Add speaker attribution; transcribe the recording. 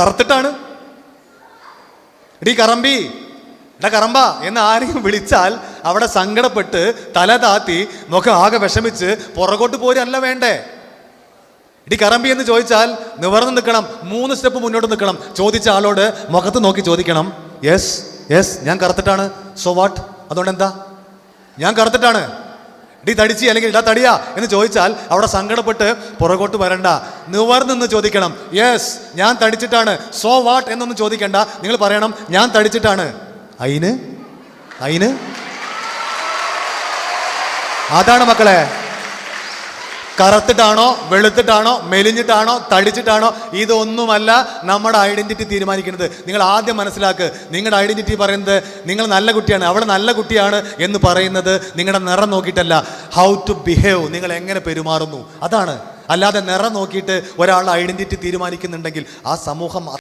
Speaker 1: കറുത്തിട്ടാണ്. ഇടീ കറമ്പി, കറമ്പ എന്ന് ആരെയും വിളിച്ചാൽ അവിടെ സങ്കടപ്പെട്ട് തല താത്തി മുഖം ആകെ വിഷമിച്ച് പുറകോട്ട് പോരല്ല വേണ്ടേ. ഇടി കറമ്പി എന്ന് ചോദിച്ചാൽ നിവർന്ന് നിൽക്കണം, 3 സ്റ്റെപ്പ് മുന്നോട്ട് നിൽക്കണം. ചോദിച്ച ആളോട് മുഖത്ത് നോക്കി ചോദിക്കണം, യെസ് യെസ് ഞാൻ കറുത്തിട്ടാണ്, സോ വാട്ട്, അതുകൊണ്ട് എന്താ, ഞാൻ കറുത്തിട്ടാണ്. ഇടി തടിച്ചി അല്ലെങ്കിൽ ഇടാ തടിയാ എന്ന് ചോദിച്ചാൽ അവിടെ സങ്കടപ്പെട്ട് പുറകോട്ട് വരണ്ട, നിവർന്ന് ചോദിക്കണം, യെസ് ഞാൻ തടിച്ചിട്ടാണ്, സോ വാട്ട് എന്നൊന്നും ചോദിക്കണ്ട. നിങ്ങൾ പറയണം ഞാൻ തടിച്ചിട്ടാണ്. അയിന് അതാണ് മക്കളെ. കറുത്തിട്ടാണോ വെളുത്തിട്ടാണോ മെലിഞ്ഞിട്ടാണോ തടിച്ചിട്ടാണോ ഇതൊന്നുമല്ല നമ്മുടെ ഐഡന്റിറ്റി തീരുമാനിക്കുന്നത്. നിങ്ങൾ ആദ്യം മനസ്സിലാക്ക്, നിങ്ങളുടെ ഐഡന്റിറ്റി പറയുന്നത് നിങ്ങൾ നല്ല കുട്ടിയാണ്, അവൾ നല്ല കുട്ടിയാണ് എന്ന് പറയുന്നത് നിങ്ങളുടെ നിറം നോക്കിയിട്ടല്ല, ഹൗ ടു ബിഹേവ്, നിങ്ങൾ എങ്ങനെ പെരുമാറുന്നു അതാണ്. അല്ലാതെ നിറം നോക്കിയിട്ട് ഒരാളുടെ ഐഡന്റിറ്റി തീരുമാനിക്കുന്നുണ്ടെങ്കിൽ ആ സമൂഹം